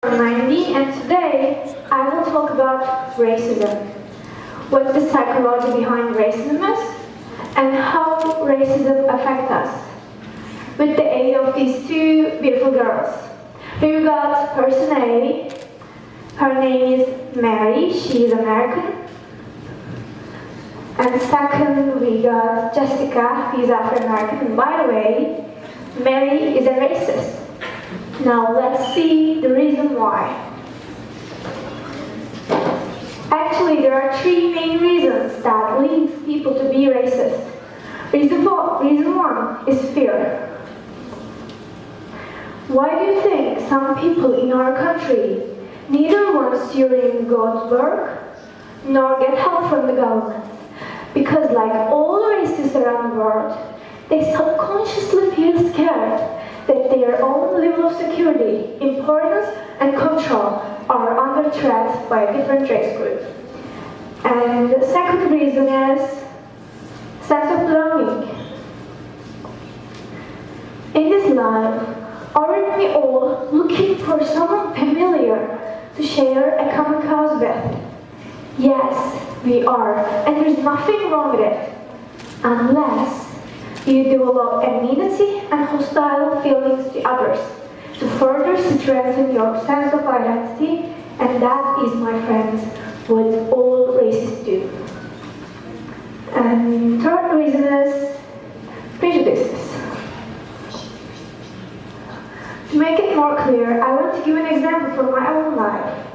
I'm 19 and today I will talk about racism, what the psychology behind racism is, and how racism affects us. With the aid of these two beautiful girls. Here we got person A. Her name is Mary, she is American. And second we got Jessica, who is African American. And by the way, Mary is a racist. Now let's see the reason why. Actually, there are three main reasons that lead people to be racist. Reason one is fear. Why do you think some people in our country neither want to go to work nor get help from the government? Because like all races around the world, they subconsciously feel scared that their own level of security, importance, and control are under threat by a different race group. And the second reason is sense of belonging. In this life, aren't we all looking for someone familiar to share a common cause with? Yes, we are, and there's nothing wrong with it, unless you develop enmity and hostile feelings to others to further strengthen your sense of identity, and that is, my friends, what all races do. And third reason is prejudices. To make it more clear, I want to give an example from my own life.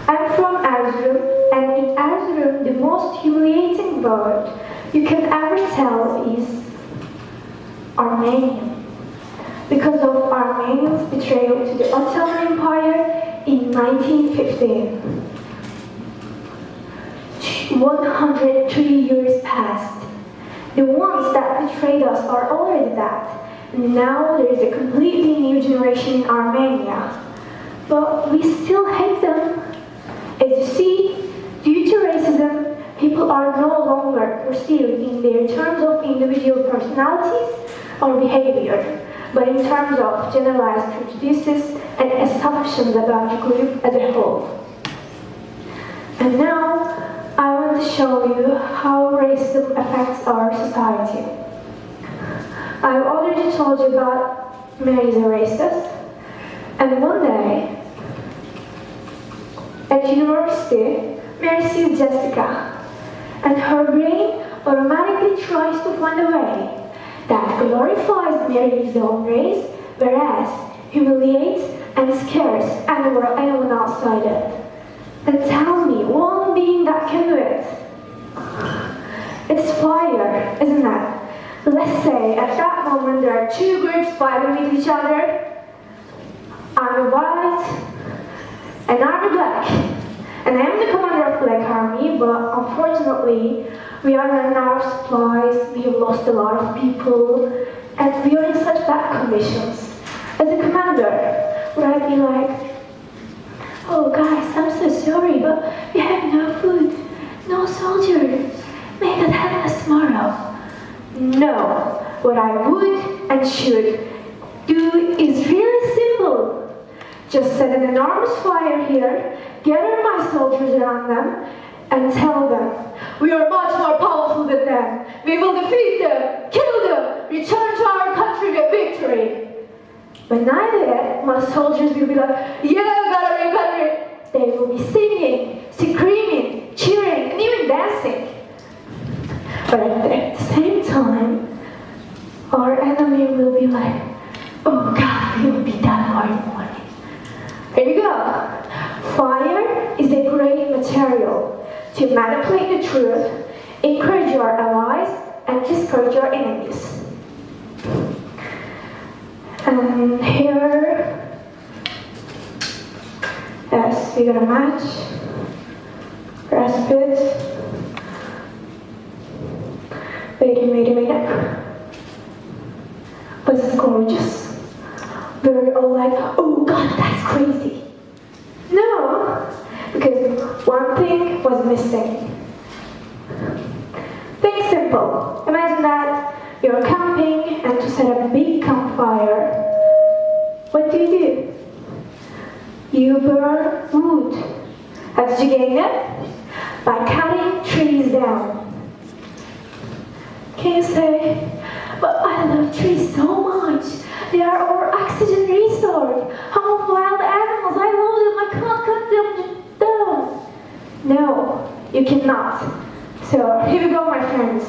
I'm from Erzurum, and in Erzurum, the most humiliating word you can ever tell is Armenian, because of Armenians' betrayal to the Ottoman Empire in 1915. 103 years passed. The ones that betrayed us are already dead. Now there is a completely new generation in Armenia. But we still hate them. As you see, due to racism, people are no longer perceived in their terms of individual personalities or behavior, but in terms of generalized prejudices and assumptions about the group as a whole. And now, I want to show you how racism affects our society. I've already told you about Mary is a racist, and one day, at university, Mary sees Jessica, and her brain automatically tries to find a way that glorifies Mary's own race, whereas humiliates and scares anyone outside it. And tell me, one being that can do it. It's fire, isn't it? Let's say at that moment there are two groups fighting with each other. I'm white and I'm black. And I am the commander of the Black Army, but unfortunately we are running out of supplies, we have lost a lot of people, and we are in such bad conditions. As a commander, would I be like, oh guys, I'm so sorry, but we have no food, no soldiers, may God help us tomorrow? No, what I would and should do is really simple. Just set an enormous fire here, gather my soldiers around them, and tell them, we are much more powerful than them. We will defeat them, kill them, return to our country with victory. When I do it, my soldiers will be like, yeah, got it. They will be singing, screaming, cheering, and even dancing. But at the same time, our enemy will be like, oh God, we will be dead by morning. Here you go. Fire is a great material to manipulate the truth, encourage your allies, and discourage your enemies. And here, yes, we got a match, grasp it. Wait a minute. This is gorgeous. We're all like, oh God, that's crazy. No, because one thing was missing. Think simple. Imagine that you're camping and to set up a big campfire, what do? You burn wood. How did you gain it? By cutting trees down. Can you say, but I love trees so much. They are our oxygen resource. How of wild animals, I love them, I can't cut them down. No, you cannot. So here we go, my friends.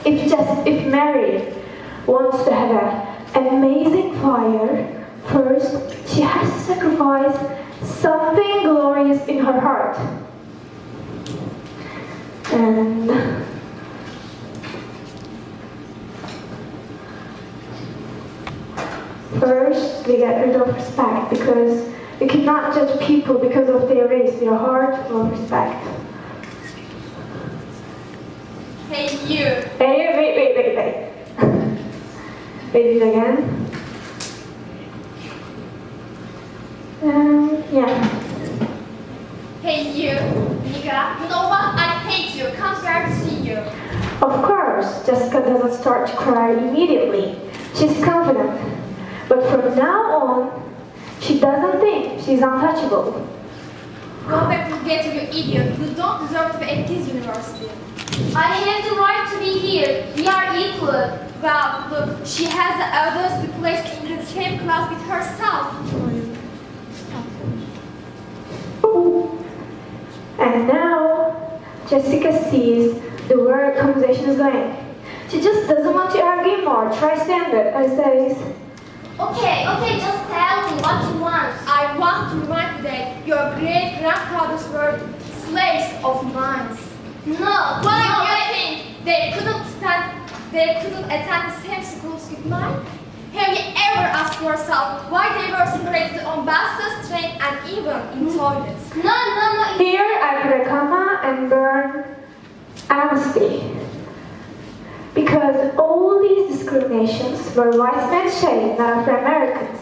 If Mary wants to have an amazing fire, first she has to sacrifice something glorious in her heart. And first we get rid of respect, because you cannot judge people because of their race, their heart, or respect. Hey, you. Hey, wait. Wait it again. Yeah. Hey, you. Nigga, you know what? I hate you. Can't bear to see you. Of course, Jessica doesn't start to cry immediately. She's confident. But from now on, she doesn't think she's untouchable. Go back to get you idiot. You don't deserve to be at this university. I have the right to be here. We are equal. Well, look, she has the eldest be placed in the same class with herself. And now, Jessica sees the way conversation is going. She just doesn't want to argue more. Try stand it, I says. Okay, just tell me what you want. I want to remind you that your great-grandfathers were slaves of mine. No, Why no, do you think they couldn't attend the same schools with mine? Have you ever asked yourself why they were separated on buses, trains, and even in toilets? No. Here I put a comma and burn amnesty. Because all these discriminations were white men's shade, not Afro-Americans.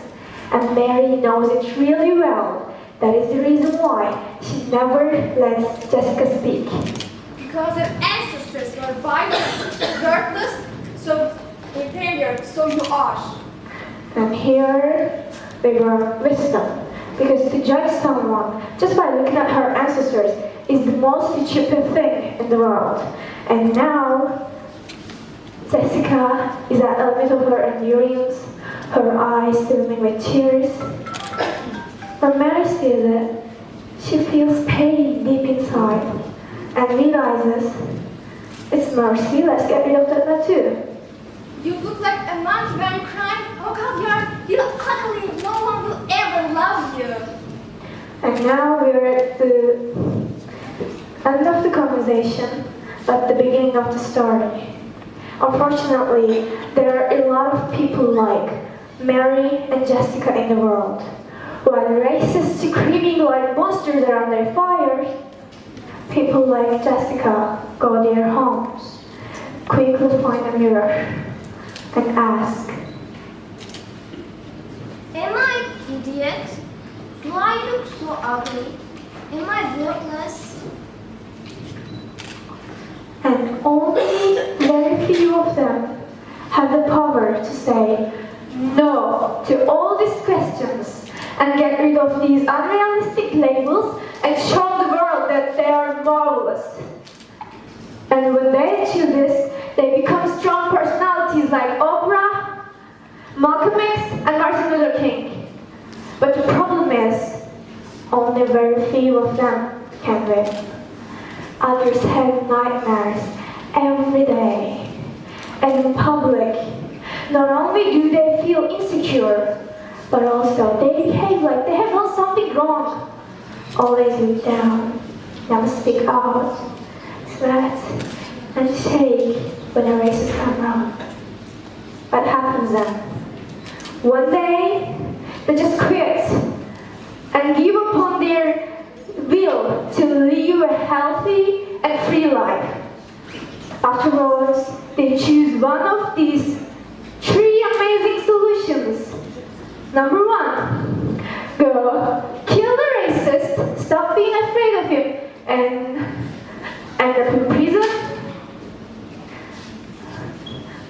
And Mary knows it really well. That is the reason why she never lets Jessica speak. Because their ancestors were violent, worthless, so inferior, so you are. And here we were wisdom. Because to judge someone just by looking at her ancestors is the most stupid thing in the world. And now Jessica is at the limit of her endurance, her eyes swimming with tears. When Mary sees it, she feels pain deep inside and realizes, it's mercy, let's get rid of that too. You look like a monkey when you cry. Oh God, you look ugly. No one will ever love you. And now we're at the end of the conversation, but the beginning of the story. Unfortunately, there are a lot of people like Mary and Jessica in the world. While racists screaming like monsters around their fires, people like Jessica go to their homes, quickly find a mirror, and ask, Am I an idiot? Do I look so ugly? Am I worthless? and only very few of them have the power to say no to all these questions and get rid of these unrealistic labels and show the world that they are marvelous. And when they achieve this, they become strong personalities like Oprah, Malcolm X, and Martin Luther King. But the problem is, only very few of them can win. Others have nightmares every day. And in public, not only do they feel insecure, but also they behave like they have done something wrong. Always look down, never speak out, sweat, and shake when a racist comes around. What happens then? One day, they just quit and give up on their will to live a healthy and free life. Afterwards, they choose one of these three amazing solutions. Number one, go kill the racist, stop being afraid of him, and end up in prison.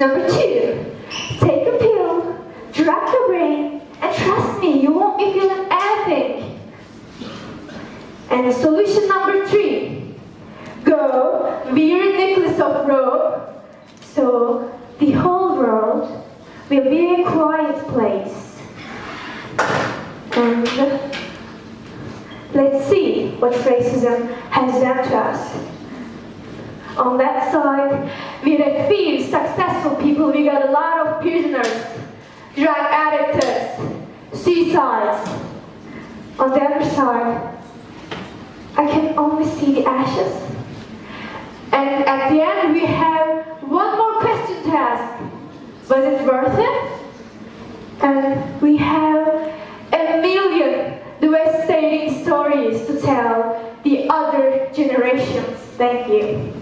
Number two, take a pill, drop your brain, and trust me, you won't be feeling anything. And solution number 3. Go wear a necklace of rope so the whole world will be a quiet place. And let's see what racism has done to us. On that side, we had few successful people. We got a lot of prisoners, drug addicts, suicides. On the other side, I can only see the ashes. And at the end, we have one more question to ask. Was it worth it? And we have a million devastating stories to tell the other generations. Thank you.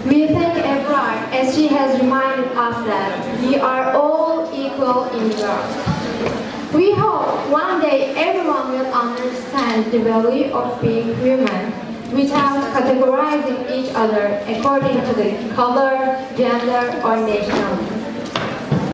We thank Ebrar as she has reminded us that we are all equal in the world. We hope one day everyone will understand the value of being human without categorizing each other according to the color, gender, or nationality.